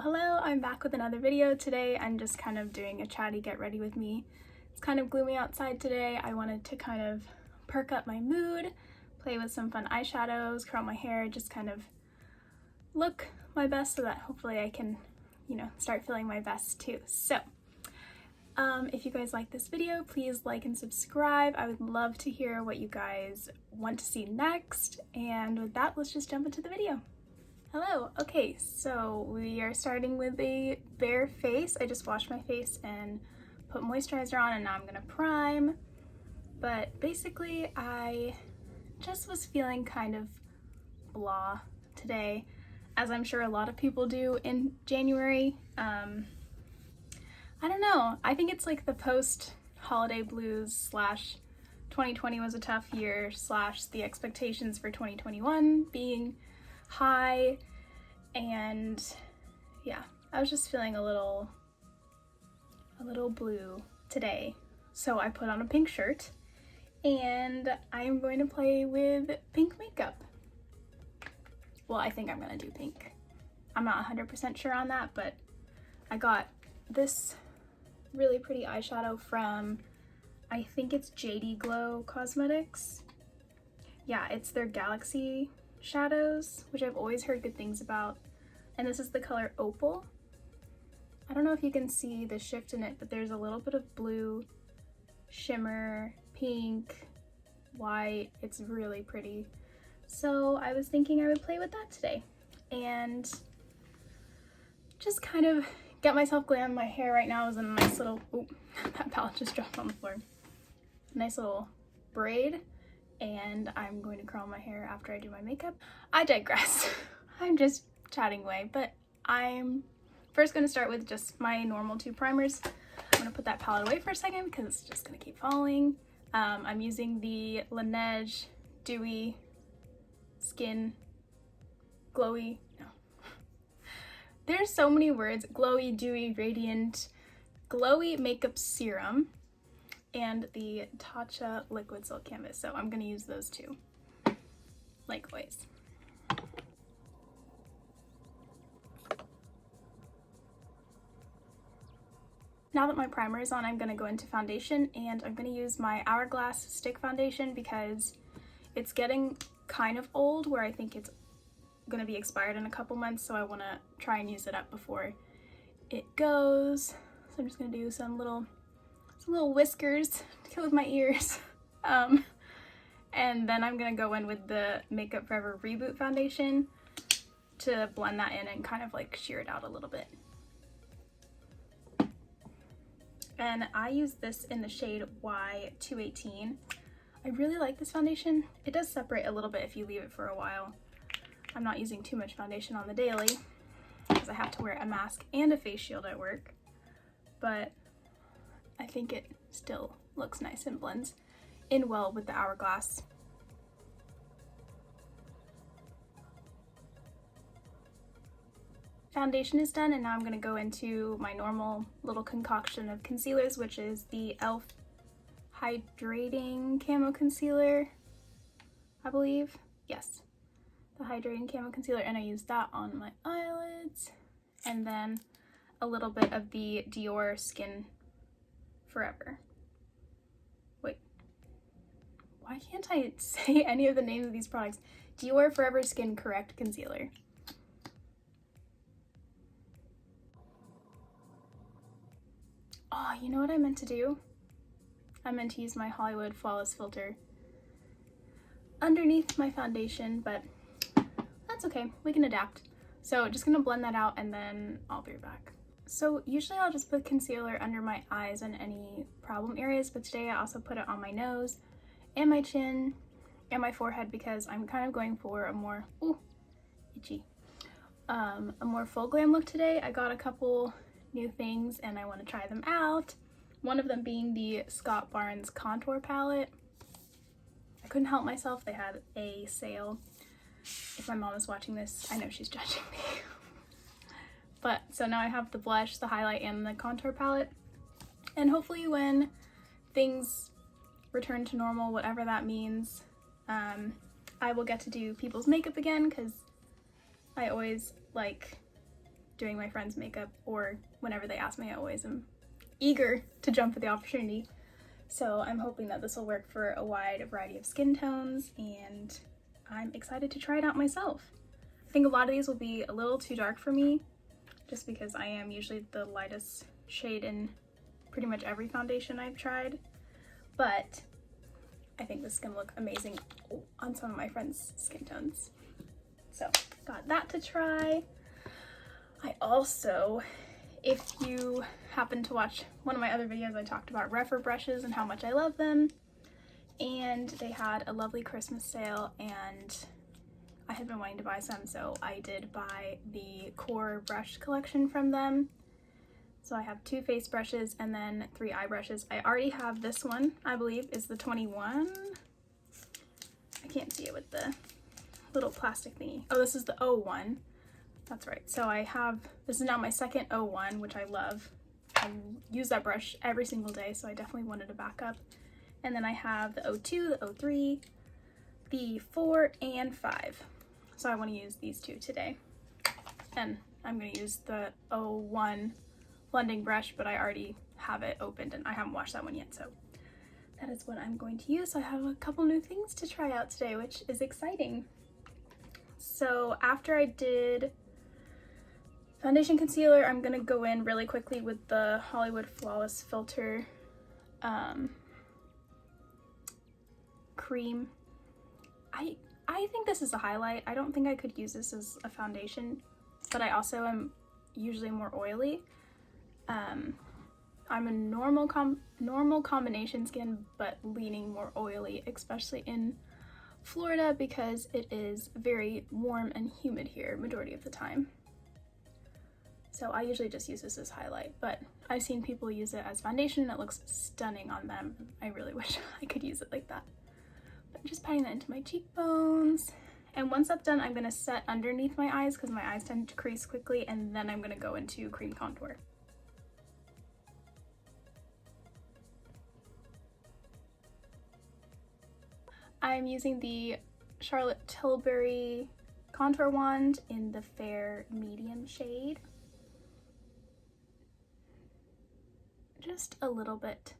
Hello, I'm back with another video. Today I'm just kind of doing a chatty get ready with me. It's kind of gloomy outside today. I wanted to kind of perk up my mood, play with some fun eyeshadows, curl my hair, just kind of look my best so that hopefully I can, start feeling my best too. So, if you guys like this video, please like and subscribe. I would love to hear what you guys want to see next. And with that, let's just jump into the video. Hello. Okay, so we are starting with a bare face. I just washed my face and put moisturizer on, and now I'm gonna prime. But basically, I just was feeling kind of blah today, as I'm sure a lot of people do in January. I don't know. I think it's like the post-holiday blues slash 2020 was a tough year slash the expectations for 2021 being high, and yeah, I was just feeling a little blue today. So I put on a pink shirt and I am going to play with pink makeup. Well, I think I'm gonna do pink. I'm not 100% sure on that, but I got this really pretty eyeshadow from, I think it's JD Glow Cosmetics. Yeah, it's their Galaxy shadows, which I've always heard good things about. And this is the color Opal. I don't know if you can see the shift in it, but there's a little bit of blue, shimmer, pink, white. It's really pretty. So I was thinking I would play with that today and just kind of get myself glam. My hair right now is in a nice little, oh, that palette just dropped on the floor. Nice little braid, and I'm going to curl my hair after I do my makeup. I digress. I'm just chatting away, but I'm first going to start with just my normal two primers. I'm going to put that palette away for a second because it's just going to keep falling. I'm using the Laneige Dewy Skin Glowy, no. There's so many words. Glowy, Dewy, Radiant, Glowy Makeup Serum, and the Tatcha Liquid Silk Canvas. So I'm gonna use those two, likewise. Now that my primer is on, I'm gonna go into foundation, and I'm gonna use my Hourglass Stick foundation because it's getting kind of old, where I think it's gonna be expired in a couple months, so I wanna try and use it up before it goes. So I'm just gonna do some little whiskers to go with my ears. And then I'm gonna go in with the Up For Ever Reboot foundation to blend that in and kind of like sheer it out a little bit. And I use this in the shade Y218. I really like this foundation. It does separate a little bit if you leave it for a while. I'm not using too much foundation on the daily because I have to wear a mask and a face shield at work, but I think it still looks nice and blends in well with the Hourglass. Foundation is done, and now I'm going to go into my normal little concoction of concealers, which is the e.l.f. Hydrating Camo Concealer, I believe. Yes, the Hydrating Camo Concealer, and I use that on my eyelids, and then a little bit of the Dior Skin Forever. Wait, why can't I say any of the names of these products? Dior Forever Skin Correct Concealer. Oh, you know what I meant to do? I meant to use my Hollywood Flawless filter underneath my foundation, but that's okay, we can adapt. So just gonna blend that out and then I'll be right back. So usually I'll just put concealer under my eyes and any problem areas, but today I also put it on my nose and my chin and my forehead because I'm kind of going for a more, ooh, itchy, a more full glam look today. I got a couple new things and I want to try them out. One of them being the Scott Barnes contour palette. I couldn't help myself, they had a sale. If my mom is watching this, I know she's judging me. But so now I have the blush, the highlight, and the contour palette. And hopefully when things return to normal, whatever that means, I will get to do people's makeup again, because I always like doing my friends' makeup, or whenever they ask me, I always am eager to jump at the opportunity. So I'm hoping that this will work for a wide variety of skin tones, and I'm excited to try it out myself. I think a lot of these will be a little too dark for me, just because I am usually the lightest shade in pretty much every foundation I've tried, but I think this is gonna look amazing on some of my friends' skin tones. So got that to try. I also, if you happen to watch one of my other videos, I talked about Refer brushes and how much I love them, and they had a lovely Christmas sale and I had been wanting to buy some, so I did buy the core brush collection from them. So I have 2 face brushes and then 3 eye brushes. I already have this one, I believe is the 21. I can't see it with the little plastic thingy. Oh, this is the 01. That's right. So I have, this is now my second 01, which I love. I use that brush every single day, so I definitely wanted a backup. And then I have the 02, the 03, the 4, and 5. So I want to use these 2 today. And I'm going to use the 01 blending brush, but I already have it opened and I haven't washed that one yet, so that is what I'm going to use. I have a couple new things to try out today, which is exciting. So after I did foundation concealer, I'm gonna go in really quickly with the Hollywood Flawless Filter cream. I think this is a highlight. I don't think I could use this as a foundation, but I also am usually more oily. I'm a normal combination skin, but leaning more oily, especially in Florida because it is very warm and humid here majority of the time. So I usually just use this as highlight, but I've seen people use it as foundation and it looks stunning on them. I really wish I could use it like that. But I'm just patting that into my cheekbones. And once that's done, I'm gonna set underneath my eyes because my eyes tend to crease quickly, and then I'm gonna go into cream contour. I'm using the Charlotte Tilbury contour wand in the fair medium shade. Just a little bit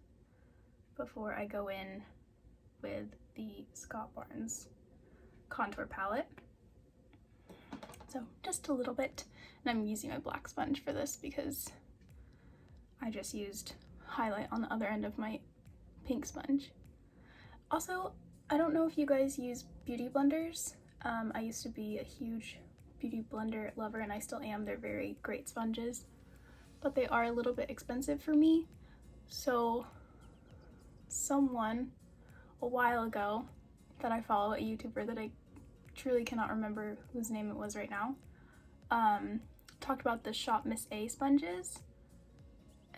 before I go in with the Scott Barnes contour palette. So just a little bit. And I'm using my black sponge for this because I just used highlight on the other end of my pink sponge. Also, I don't know if you guys use beauty blenders. I used to be a huge beauty blender lover and I still am. They're very great sponges, but they are a little bit expensive for me. So someone a while ago that I follow, a YouTuber that I truly cannot remember whose name it was right now, talked about the Shop Miss A sponges.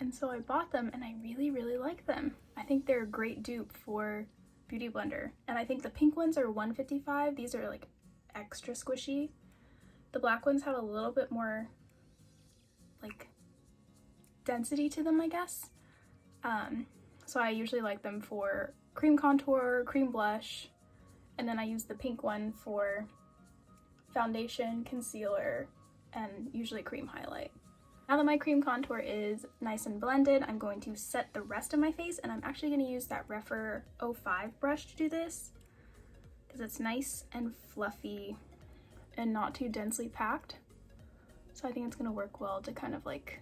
And so I bought them and I really, really like them. I think they're a great dupe for beauty blender, and I think the pink ones are $1.55. These are like extra squishy. The black ones have a little bit more like density to them, I guess. So I usually like them for cream contour, cream blush, and then I use the pink one for foundation, concealer, and usually cream highlight. Now that my cream contour is nice and blended, I'm going to set the rest of my face, and I'm actually going to use that Refer 05 brush to do this because it's nice and fluffy and not too densely packed. So I think it's going to work well to kind of like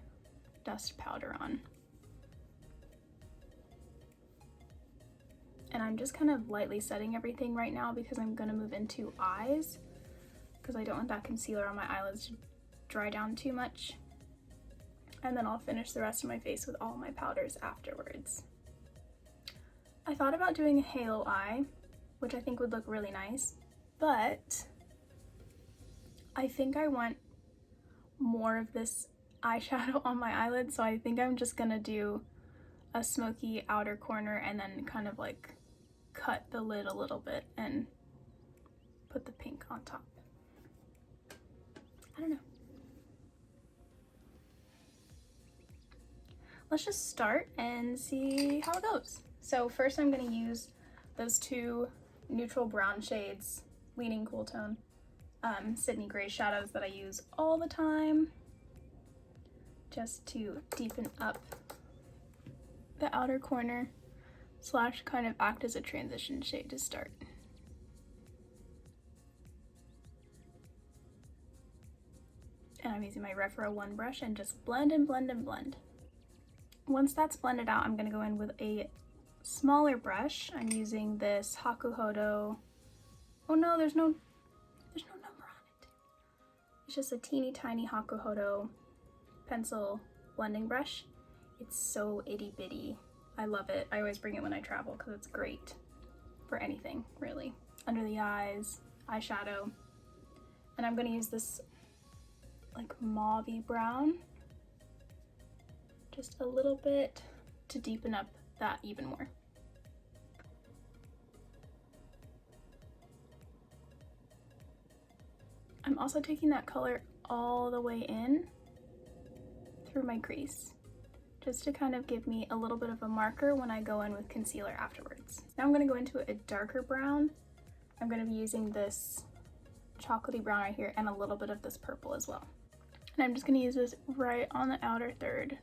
dust powder on. And I'm just kind of lightly setting everything right now because I'm going to move into eyes because I don't want that concealer on my eyelids to dry down too much. And then I'll finish the rest of my face with all my powders afterwards. I thought about doing a halo eye, which I think would look really nice, but I think I want more of this eyeshadow on my eyelids, so I think I'm just gonna do a smoky outer corner and then kind of like cut the lid a little bit and put the pink on top. I don't know. Let's just start and see how it goes. So first I'm going to use those 2 neutral brown shades, leaning cool tone, Sydney Gray shadows that I use all the time. just to deepen up the outer corner slash kind of act as a transition shade to start. And I'm using my Refro 1 brush and just blend and blend and blend. Once that's blended out, I'm going to go in with a smaller brush. I'm using this Hakuhodo. Oh no, there's no number on it. It's just a teeny tiny Hakuhodo pencil blending brush. It's so itty bitty. I love it. I always bring it when I travel because it's great for anything, really. Under the eyes, eyeshadow. And I'm going to use this like mauve-y brown, just a little bit to deepen up that even more. I'm also taking that color all the way in through my crease, just to kind of give me a little bit of a marker when I go in with concealer afterwards. Now I'm going to go into a darker brown. I'm going to be using this chocolatey brown right here and a little bit of this purple as well. And I'm just going to use this right on the outer third.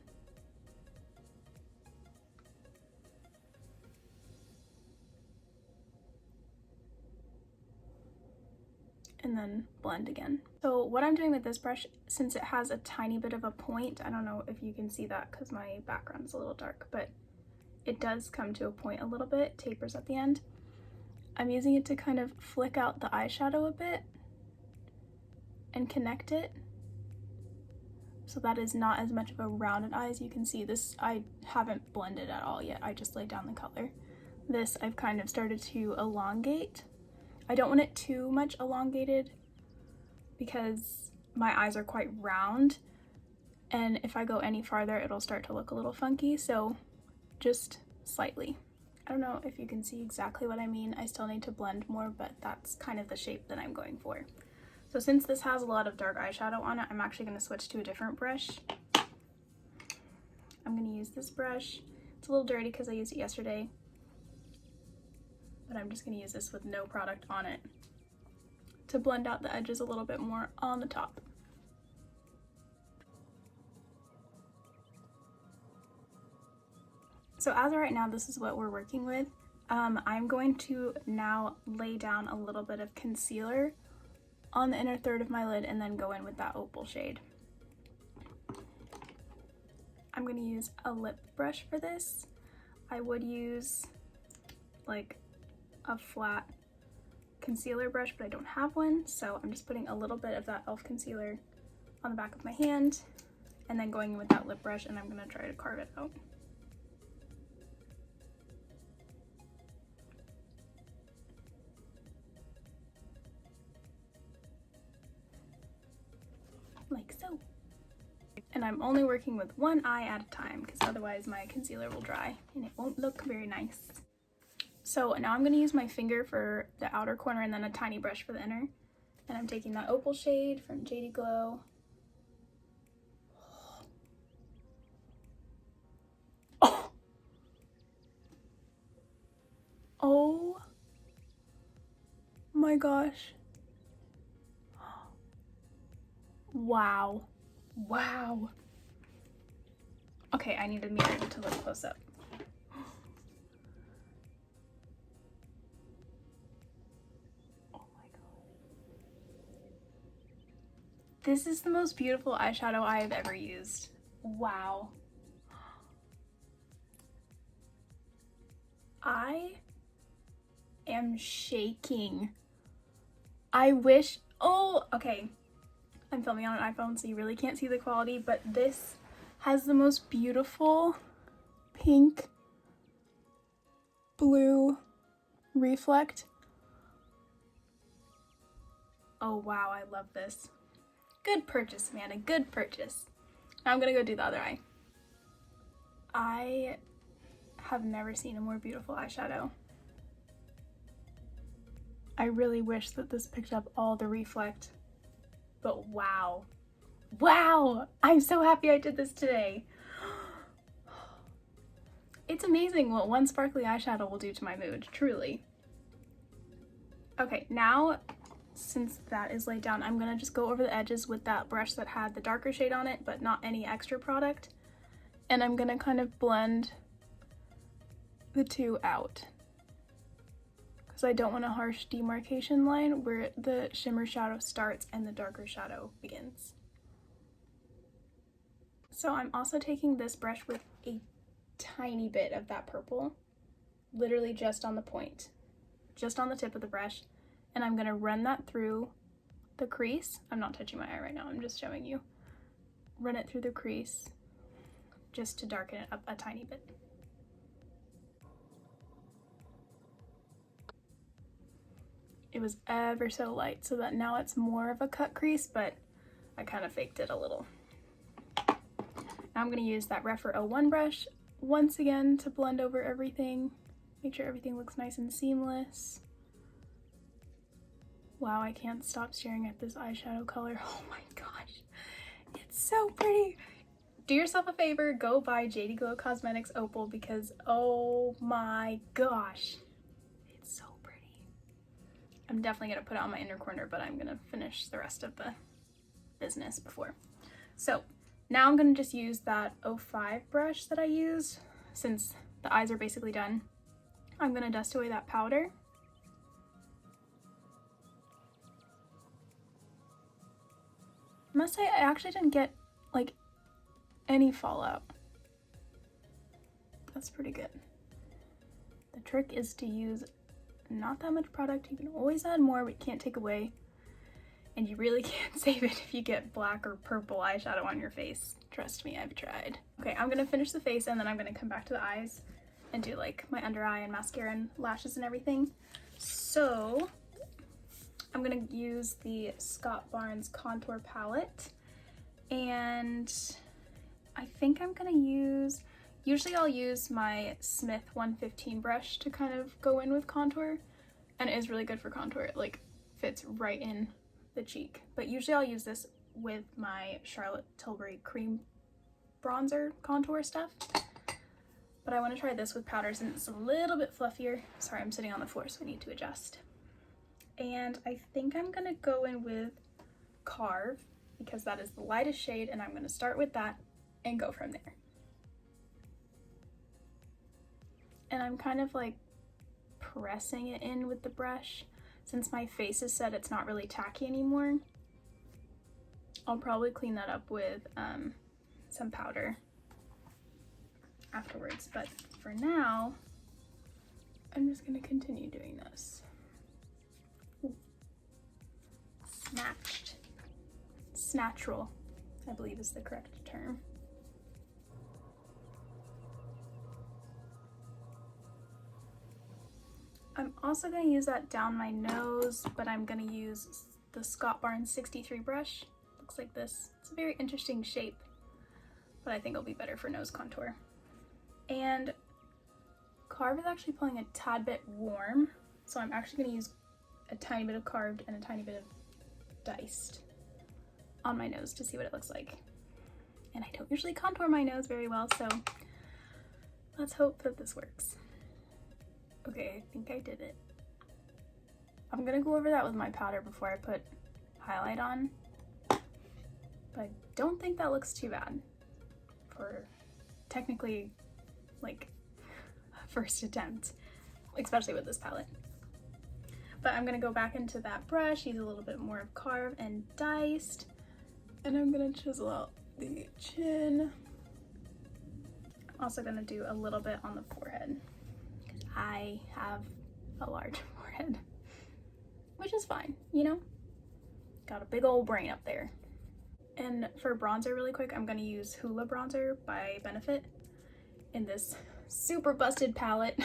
And then blend again. So what I'm doing with this brush, since it has a tiny bit of a point, I don't know if you can see that because my background is a little dark, but it does come to a point a little bit, tapers at the end. I'm using it to kind of flick out the eyeshadow a bit and connect it, so that is not as much of a rounded eye. As you can see, this I haven't blended at all yet, I just laid down the color. This I've kind of started to elongate. I don't want it too much elongated because my eyes are quite round, and if I go any farther it'll start to look a little funky, so just slightly. I don't know if you can see exactly what I mean. I still need to blend more, but that's kind of the shape that I'm going for. So since this has a lot of dark eyeshadow on it, I'm actually going to switch to a different brush. I'm going to use this brush. It's a little dirty because I used it yesterday, but I'm just going to use this with no product on it to blend out the edges a little bit more on the top. So as of right now, this is what we're working with. I'm going to now lay down a little bit of concealer on the inner third of my lid and then go in with that Opal shade. I'm going to use a lip brush for this. I would use like a flat concealer brush, but I don't have one, so I'm just putting a little bit of that e.l.f. concealer on the back of my hand and then going in with that lip brush, and I'm going to try to carve it out. Like so. And I'm only working with one eye at a time because otherwise my concealer will dry and it won't look very nice. So now I'm going to use my finger for the outer corner and then a tiny brush for the inner. And I'm taking that Opal shade from JD Glow. Oh! Oh my gosh. Wow. Wow. Okay, I need a mirror to look close up. Oh my god. This is the most beautiful eyeshadow I have ever used. Wow. I am shaking. I wish, oh, okay. I'm filming on an iPhone, so you really can't see the quality, but this has the most beautiful pink, blue reflect. Oh wow, I love this. Good purchase, Amanda, good purchase. Now I'm gonna go do the other eye. I have never seen a more beautiful eyeshadow. I really wish that this picked up all the reflect. But wow, wow, I'm so happy I did this today. It's amazing what one sparkly eyeshadow will do to my mood, truly. Okay, now since that is laid down, I'm gonna just go over the edges with that brush that had the darker shade on it, but not any extra product. And I'm gonna kind of blend the two out, because I don't want a harsh demarcation line where the shimmer shadow starts and the darker shadow begins. So I'm also taking this brush with a tiny bit of that purple, literally just on the point, just on the tip of the brush, and I'm gonna run that through the crease. I'm not touching my eye right now, I'm just showing you. Run it through the crease just to darken it up a tiny bit. It was ever so light, so that now it's more of a cut crease, but I kind of faked it a little. Now I'm going to use that Rephr 01 brush once again to blend over everything, make sure everything looks nice and seamless. Wow, I can't stop staring at this eyeshadow color. Oh my gosh, it's so pretty. Do yourself a favor, go buy JD Glow Cosmetics Opal, because oh my gosh, it's so pretty. I'm definitely going to put it on my inner corner, but I'm going to finish the rest of the business before. So now I'm going to just use that 05 brush that I used, since the eyes are basically done. I'm going to dust away that powder. I must say, I actually didn't get like any fallout. That's pretty good. The trick is to use not that much product. You can always add more, but you can't take away. And you really can't save it if you get black or purple eyeshadow on your face. Trust me, I've tried. Okay, I'm gonna finish the face and then I'm gonna come back to the eyes and do like my under eye and mascara and lashes and everything. So I'm gonna use the Scott Barnes contour palette, and I think I'm gonna use, usually I'll use my Smith 115 brush to kind of go in with contour, and it is really good for contour. It like fits right in the cheek, but usually I'll use this with my Charlotte Tilbury cream bronzer contour stuff, but I want to try this with powder since it's a little bit fluffier. Sorry, I'm sitting on the floor, so I need to adjust. And I think I'm gonna go in with Carve, because that is the lightest shade, and I'm gonna start with that and go from there. And I'm kind of like pressing it in with the brush. Since my face is set, it's not really tacky anymore. I'll probably clean that up with some powder afterwards, but for now, I'm just gonna continue doing this. Ooh. Snatched. Snatchral, I believe is the correct term. I'm also going to use that down my nose, but I'm going to use the Scott Barnes 63 brush. Looks like this. It's a very interesting shape, but I think it'll be better for nose contour. And Carve is actually pulling a tad bit warm, so I'm actually going to use a tiny bit of Carved and a tiny bit of Diced on my nose to see what it looks like. And I don't usually contour my nose very well, so let's hope that this works. Okay, I think I did it. I'm gonna go over that with my powder before I put highlight on, but I don't think that looks too bad for technically like first attempt, especially with this palette. But I'm gonna go back into that brush, use a little bit more of Carve and Diced, and I'm gonna chisel out the chin. I'm also gonna do a little bit on the forehead. I have a large forehead, which is fine, you know? Got a big old brain up there. And for bronzer really quick, I'm gonna use Hoola Bronzer by Benefit in this super busted palette.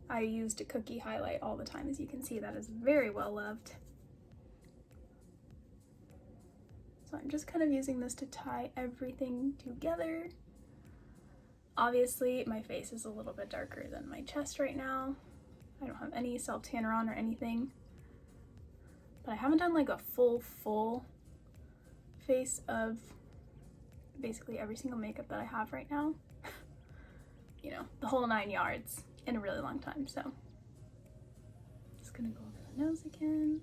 I used Cookie Highlight all the time, as you can see. That is very well loved. So I'm just kind of using this to tie everything together. Obviously, my face is a little bit darker than my chest right now. I don't have any self-tanner on or anything. But I haven't done like a full face of basically every single makeup that I have right now. You know, the whole 9 yards in a really long time, so. Just gonna go over the nose again.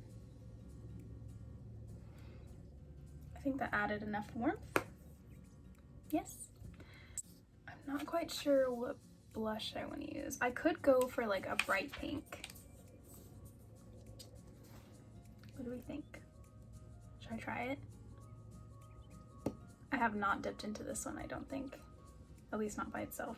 I think that added enough warmth. Yes. I'm not quite sure what blush I want to use. I could go for like a bright pink. What do we think? Should I try it? I have not dipped into this one, I don't think. At least not by itself.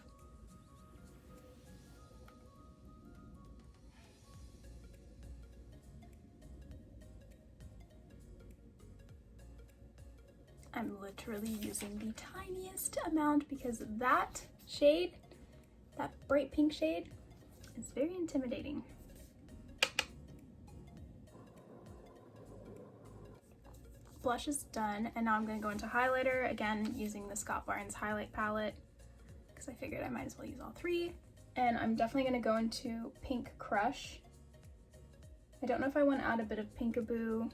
I'm literally using the tiniest amount because that shade, that bright pink shade, is very intimidating. Blush is done, and now I'm going to go into highlighter, again using the Scott Barnes highlight palette because I figured I might as well use all three. And I'm definitely going to go into Pink Crush. I don't know if I want to add a bit of Pinkaboo.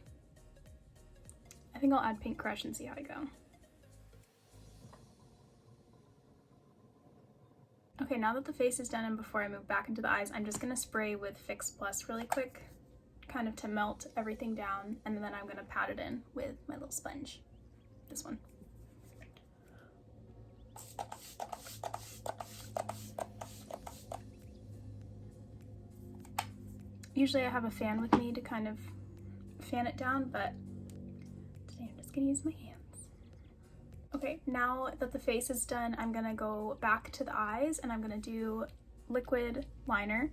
I think I'll add Pink Crush and see how I go. Okay, now that the face is done and before I move back into the eyes, I'm just going to spray with Fix Plus really quick, kind of to melt everything down, and then I'm going to pat it in with my little sponge. This one. Usually I have a fan with me to kind of fan it down, but today I'm just going to use my hands. Okay, now that the face is done, I'm going to go back to the eyes and I'm going to do liquid liner.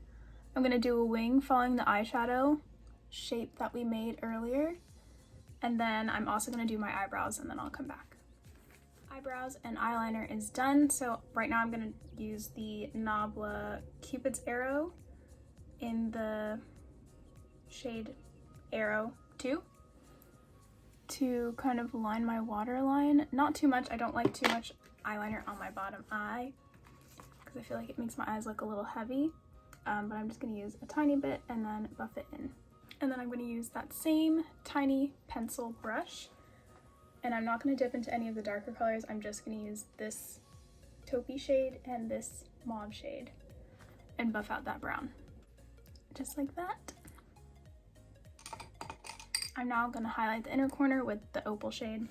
I'm going to do a wing following the eyeshadow shape that we made earlier, and then I'm also going to do my eyebrows and then I'll come back. Eyebrows and eyeliner is done, so right now I'm going to use the Nabla Cupid's Arrow in the shade Arrow 2 to kind of line my waterline. Not too much, I don't like too much eyeliner on my bottom eye because I feel like it makes my eyes look a little heavy, but I'm just going to use a tiny bit and then buff it in. And then I'm going to use that same tiny pencil brush, and I'm not going to dip into any of the darker colors. I'm just going to use this taupey shade and this mauve shade and buff out that brown. Just like that. I'm now going to highlight the inner corner with the Opal shade.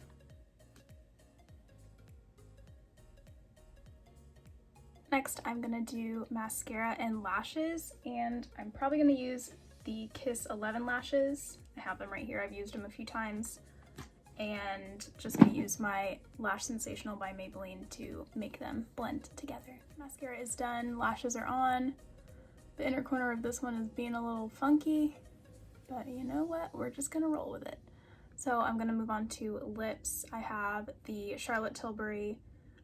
Next, I'm going to do mascara and lashes, and I'm probably going to use the Kiss 11 lashes. I have them right here. I've used them a few times, and just going to use my Lash Sensational by Maybelline to make them blend together. Mascara is done, lashes are on. The inner corner of this one is being a little funky, but you know what? We're just gonna roll with it. So I'm gonna move on to lips. I have the Charlotte Tilbury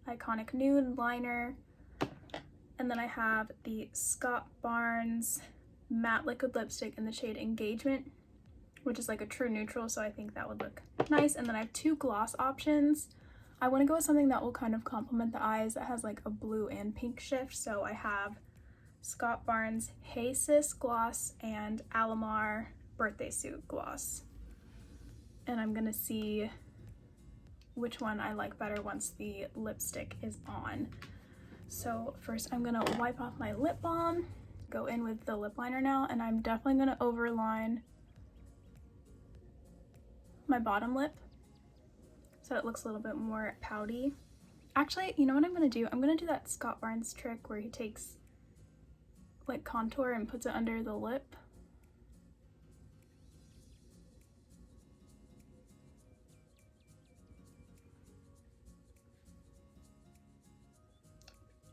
Iconic Nude Liner, and then I have the Scott Barnes Matte Liquid Lipstick in the shade Engagement, which is like a true neutral, so I think that would look nice. And then I have two gloss options. I want to go with something that will kind of complement the eyes that has like a blue and pink shift, so I have Scott Barnes Hey Sis Gloss and Alamar Birthday Suit Gloss. And I'm gonna see which one I like better once the lipstick is on. So first I'm gonna wipe off my lip balm, go in with the lip liner now, and I'm definitely gonna overline my bottom lip so it looks a little bit more pouty. Actually, you know what I'm gonna do? I'm gonna do that Scott Barnes trick where he takes like contour and puts it under the lip.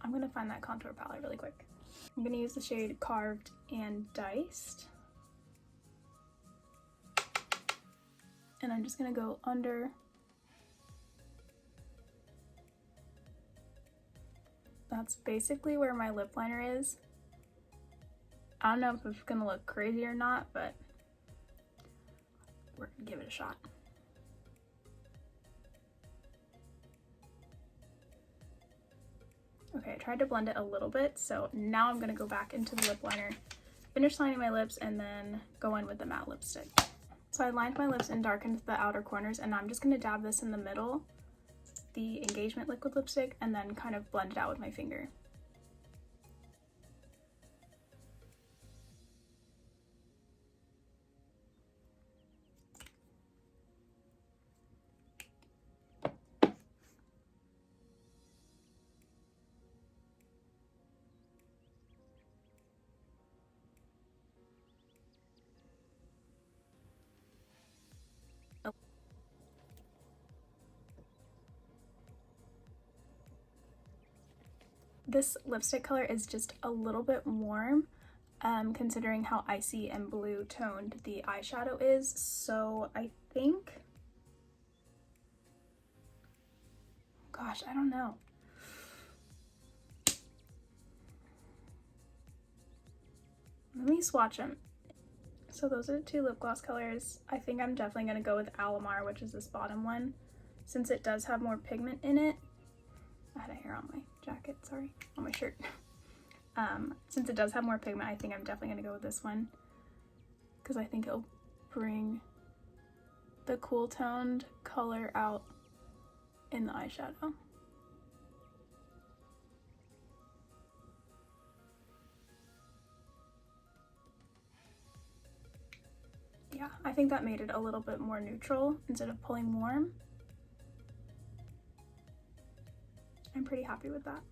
I'm gonna find that contour palette really quick. I'm gonna use the shade Carved and Diced. And I'm just gonna go under. That's basically where my lip liner is. I don't know if it's gonna look crazy or not, but we're gonna give it a shot. Okay, I tried to blend it a little bit, so now I'm gonna go back into the lip liner, finish lining my lips, and then go in with the matte lipstick. So I lined my lips and darkened the outer corners, and now I'm just gonna dab this in the middle, the Engagement liquid lipstick, and then kind of blend it out with my finger. this lipstick color is just a little bit warm, considering how icy and blue toned the eyeshadow is. So I think, gosh, I don't know. Let me swatch them. So those are the two lip gloss colors. I think I'm definitely going to go with Alamar, which is this bottom one, since it does have more pigment in it. I had a hair on my jacket, sorry, on my shirt. Since it does have more pigment, I think I'm definitely going to go with this one, because I think it'll bring the cool toned color out in the eyeshadow. Yeah, I think that made it a little bit more neutral instead of pulling warm. I'm pretty happy with that.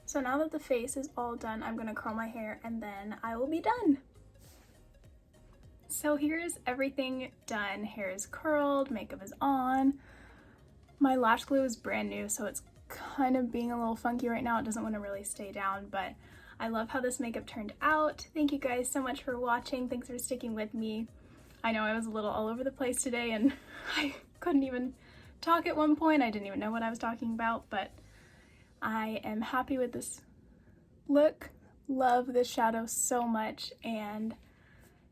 So now that the face is all done, I'm gonna curl my hair and then I will be done. So here's everything done. Hair is curled, makeup is on. My lash glue is brand new, so it's kind of being a little funky right now. It doesn't want to really stay down, but I love how this makeup turned out. Thank you guys so much for watching. Thanks for sticking with me. I know I was a little all over the place today and I couldn't even talk at one point. I didn't even know what I was talking about, but I am happy with this look. Love this shadow so much, and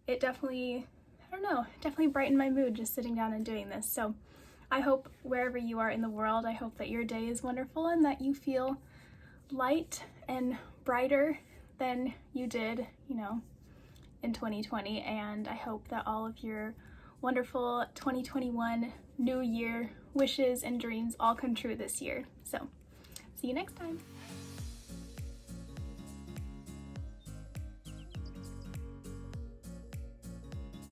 it definitely, I don't know, definitely brightened my mood just sitting down and doing this. So I hope wherever you are in the world, I hope that your day is wonderful and that you feel light and brighter than you did, you know, in 2020. And I hope that all of your wonderful 2021 New Year wishes and dreams all come true this year. So see you next time.